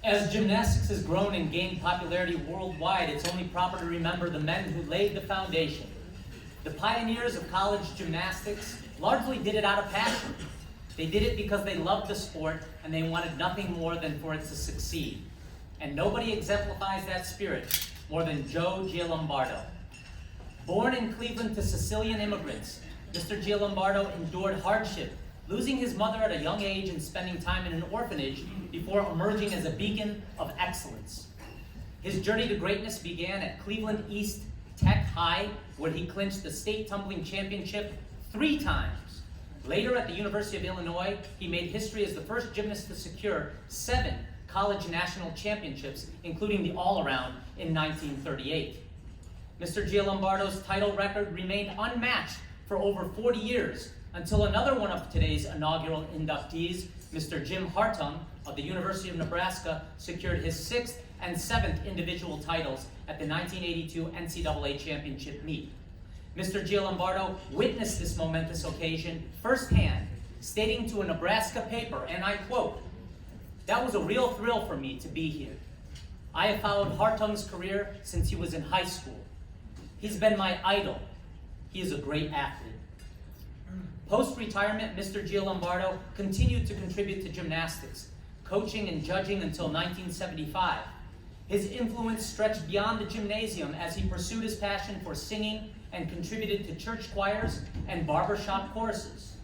As gymnastics has grown and gained popularity worldwide, it's only proper to remember the men who laid the foundation. The pioneers of college gymnastics largely did it out of passion. They did it because they loved the sport and they wanted nothing more than for it to succeed. And nobody exemplifies that spirit more than Joe Giallombardo. Born in Cleveland to Sicilian immigrants, Mr. Giallombardo endured hardship, losing his mother at a young age and spending time in an orphanage before emerging as a beacon of excellence. His journey to greatness began at Cleveland East Tech High, where he clinched the state tumbling championship 3 times. Later at the University of Illinois, he made history as the first gymnast to secure 7 college national championships, including the all-around in 1938. Mr. Giallombardo's title record remained unmatched for over 40 years, until another one of today's inaugural inductees, Mr. Jim Hartung of the University of Nebraska, secured his 6th and 7th individual titles at the 1982 NCAA championship meet. Mr. Giallombardo witnessed this momentous occasion firsthand, stating to a Nebraska paper, and I quote, "That was a real thrill for me to be here. I have followed Hartung's career since he was in high school. He's been my idol. He is a great athlete." Post-retirement, Mr. Giallombardo continued to contribute to gymnastics, coaching and judging until 1975. His influence stretched beyond the gymnasium as he pursued his passion for singing and contributed to church choirs and barbershop choruses.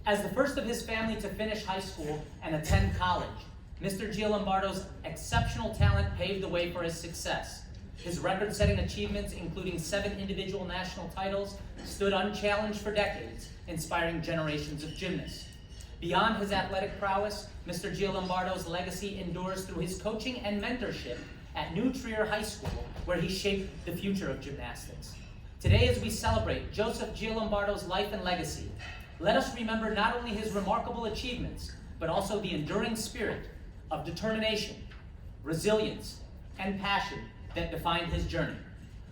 As the first of his family to finish high school and attend college, Mr. Giallombardo's exceptional talent paved the way for his success. His record-setting achievements, including 7 individual national titles, stood unchallenged for decades, inspiring generations of gymnasts. Beyond his athletic prowess, Mr. Giallombardo's legacy endures through his coaching and mentorship at New Trier High School, where he shaped the future of gymnastics. Today, as we celebrate Joseph Giallombardo's life and legacy, let us remember not only his remarkable achievements, but also the enduring spirit of determination, resilience, and passion that defined his journey.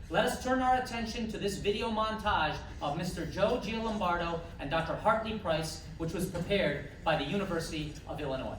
Let us turn our attention to this video montage of Mr. Joe Giallombardo and Dr. Hartley Price, which was prepared by the University of Illinois.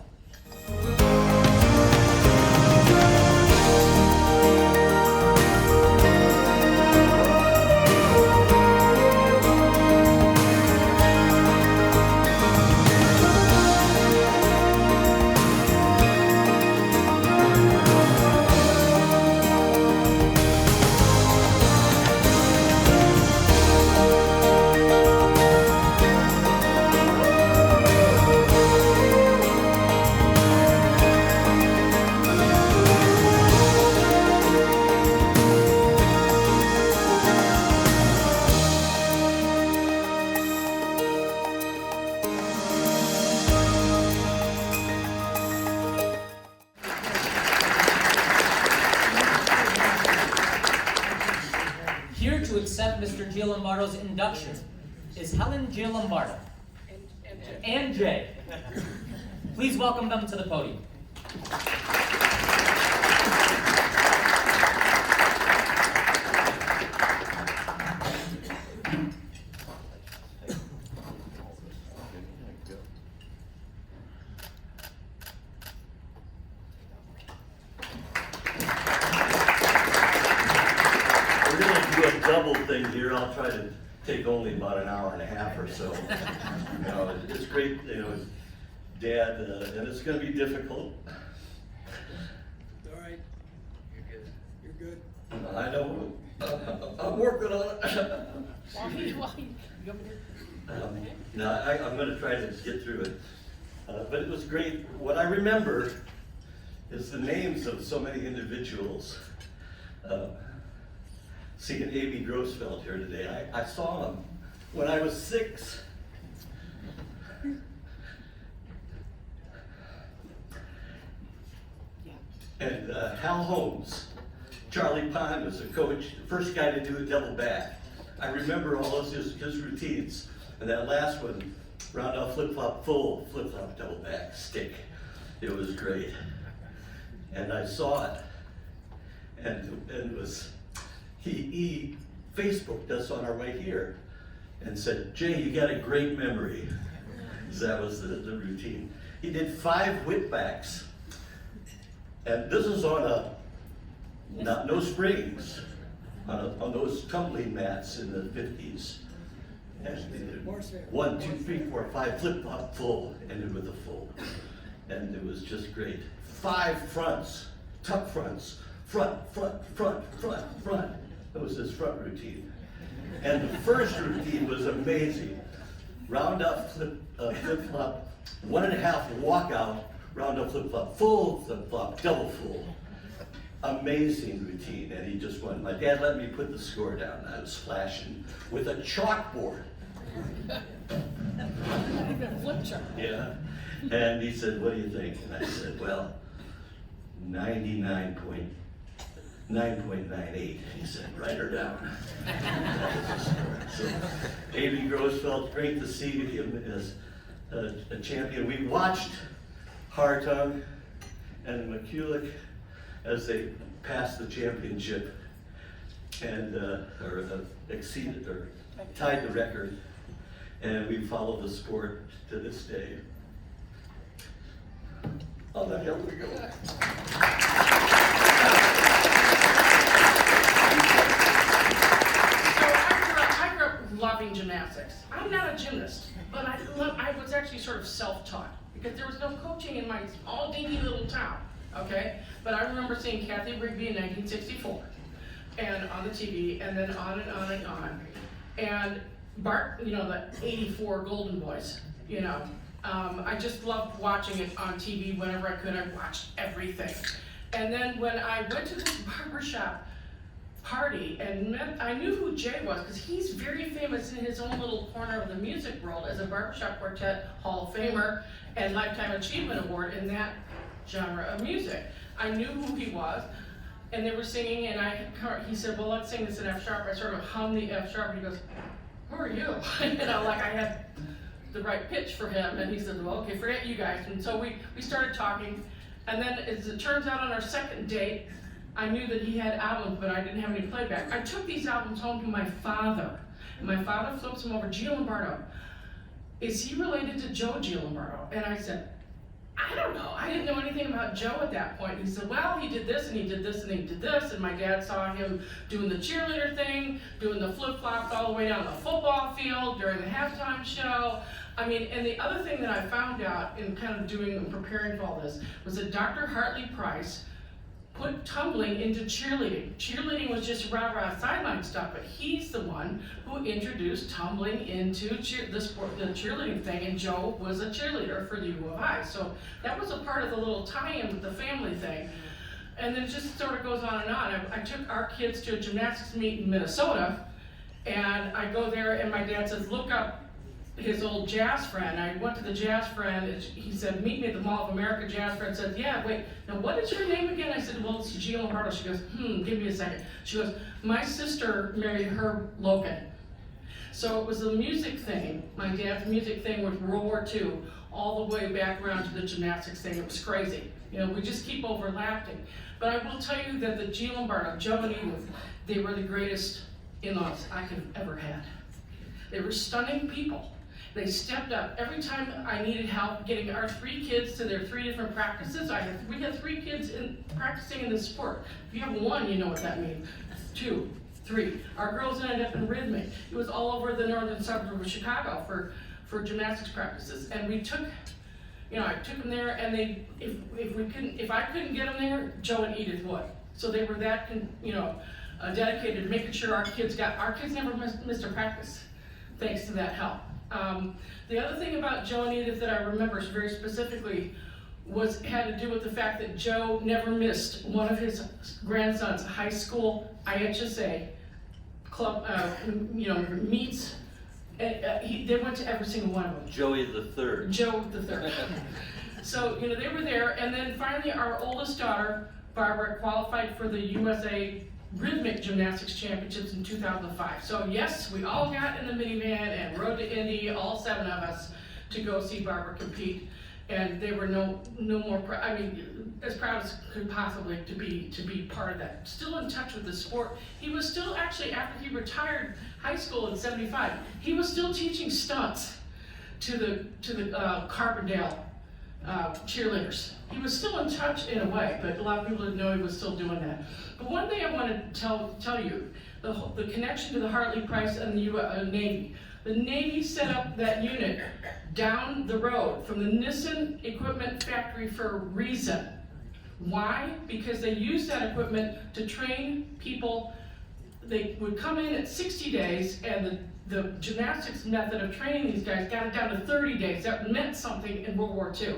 To accept Mr. Giallombardo's induction is Helen Giallombardo and Jay. Please welcome them to the podium. Double thing here. I'll try to take only about an hour and a half or so. It's great, Dad, and it's going to be difficult. All right. You're good. I know. I'm working on it. No, I'm going to try to get through it. But it was great. What I remember is the names of so many individuals. Seeing Amy Grossfeld here today. I saw him when I was 6. And Hal Holmes, Charlie Pond was the coach, the first guy to do a double back. I remember all of his routines. And that last one, round off flip-flop, full flip-flop double back stick. It was great. And I saw it. And it was, he Facebooked us on our way here and said, "Jay, you got a great memory." So that was the routine. He did 5 whipbacks. And this is on no springs, on those tumbling mats in the 50s. And he did 1, 2, 3, 4, 5, flip-flop full, ended with a full. And it was just great. 5 fronts, tuck fronts, front, front, front, front, front. That was his front routine. And the first routine was amazing. Round up, flip-flop, 1.5 walkout, round up, flip-flop, full flip-flop, double full. Amazing routine, and he just won. My dad let me put the score down, and I was flashing with a chalkboard. Flip chart. Yeah, and he said, "What do you think?" And I said, "Well, 99.9.98." He said, "Write her down." So, A.B. Grosfeld, great to see him as a champion. We watched Hartung and McCulloch as they passed the championship and exceeded or tied the record, and we follow the sport to this day. How the hell we go? I grew up loving gymnastics. I'm not a gymnast, but I was actually sort of self-taught because there was no coaching in my small dinky little town, okay? But I remember seeing Kathy Rigby in 1964 and on the TV, and then on and on and on. And Bart, you know, the 84 Golden Boys, you know. I just loved watching it on TV whenever I could. I watched everything. And then when I went to this barbershop party and met, I knew who Jay was because he's very famous in his own little corner of the music world as a barbershop quartet Hall of Famer and Lifetime Achievement Award in that genre of music. I knew who he was, and they were singing, and he said, "Well, let's sing this in F sharp." I sort of hummed the F sharp, and he goes, "Who are you?" You know, like I had the right pitch for him, and he said, "Well, okay, forget you guys." And so we started talking, and then as it turns out on our second date, I knew that he had albums, but I didn't have any playback. I took these albums home to my father, and my father flips them over. "Giallombardo, is he related to Joe Giallombardo?" And I said, "I don't know. I didn't know anything about Joe at that point." He said, "Well, he did this, and he did this, and he did this." And my dad saw him doing the cheerleader thing, doing the flip-flops all the way down the football field during the halftime show. I mean, and the other thing that I found out in kind of doing and preparing for all this was that Dr. Hartley Price put tumbling into cheerleading. Cheerleading was just rah-rah sideline stuff, but he's the one who introduced tumbling into the cheerleading thing, and Joe was a cheerleader for the U of I. So that was a part of the little tie-in with the family thing. And then it just sort of goes on and on. I took our kids to a gymnastics meet in Minnesota, and I go there, and my dad says, "Look up his old jazz friend." I went to the jazz friend, and he said, "Meet me at the Mall of America." Jazz friend said, "Yeah, wait, now what is your name again?" I said, "Well, it's Giallombardo." She goes, "Give me a second." She goes, "My sister married Herb Logan." So it was a music thing. My dad's music thing was World War II, all the way back around to the gymnastics thing. It was crazy. You know, we just keep overlapping. But I will tell you that the Giallombardo, Joe and Edith, they were the greatest in-laws I could have ever had. They were stunning people. They stepped up. Every time I needed help getting our 3 kids to their 3 different practices, we had 3 kids practicing in this sport. If you have 1, you know what that means. 2, 3. Our girls ended up in rhythmic. It was all over the northern suburbs of Chicago for gymnastics practices. And we took, you know, I took them there, and if I couldn't get them there, Joe and Edith would. So they were that, you know, dedicated to making sure our kids never missed a practice, thanks to that help. The other thing about Joe and Edith that I remember very specifically had to do with the fact that Joe never missed one of his grandson's high school IHSA club, meets. They went to every single one of them. Joey the Third. Joe the Third. So, you know, they were there, and then finally our oldest daughter, Barbara, qualified for the USA Rhythmic Gymnastics Championships in 2005. So yes, we all got in the minivan and rode to Indy, all 7 of us, to go see Barbara compete. And they were no more, as proud as could possibly to be part of that. Still in touch with the sport. He was still actually, after he retired high school in '75, he was still teaching stunts to the Carbondale cheerleaders. He was still in touch in a way, but a lot of people didn't know he was still doing that. But one thing I want to tell you, the connection to the Hartley Price and the Navy. The Navy set up that unit down the road from the Nissan equipment factory for a reason. Why? Because they used that equipment to train people. They would come in at 60 days, and the gymnastics method of training these guys got it down to 30 days. That meant something in World War II.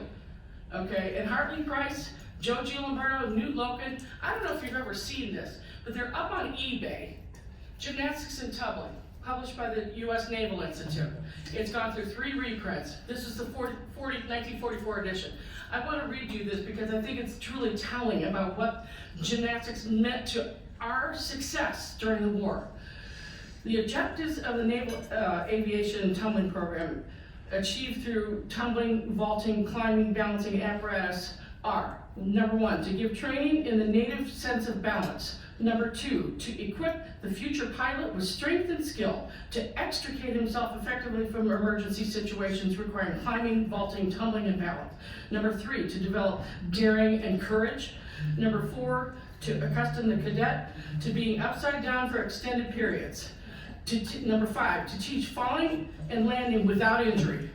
Okay, and Hartley Price, Joe Giallombardo, Newt Loken, I don't know if you've ever seen this, but they're up on eBay. Gymnastics and Tumbling, published by the U.S. Naval Institute. It's gone through 3 reprints. This is the 1944 edition. I want to read you this because I think it's truly telling about what gymnastics meant to our success during the war. The objectives of the Naval Aviation and Tumbling Program achieved through tumbling, vaulting, climbing, balancing apparatus are: number 1, to give training in the native sense of balance. Number 2, to equip the future pilot with strength and skill to extricate himself effectively from emergency situations requiring climbing, vaulting, tumbling, and balance. Number 3, to develop daring and courage. Number 4, to accustom the cadet to being upside down for extended periods. Number 5, to teach falling and landing without injury.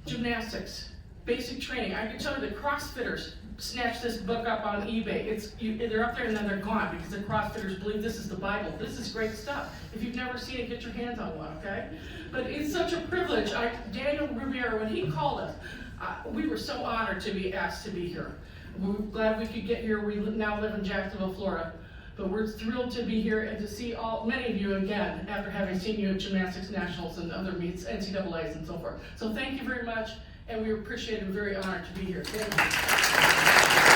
Gymnastics, basic training. I can tell you the CrossFitters snatched this book up on eBay. They're up there and then they're gone because the CrossFitters believe this is the Bible. This is great stuff. If you've never seen it, get your hands on one, okay? But it's such a privilege. Daniel Rivera, when he called us, we were so honored to be asked to be here. We're glad we could get here. We now live in Jacksonville, Florida. But we're thrilled to be here and to see many of you again after having seen you at Gymnastics Nationals and other meets, NCAAs and so forth. So thank you very much, and we appreciate and very honored to be here. Thank you.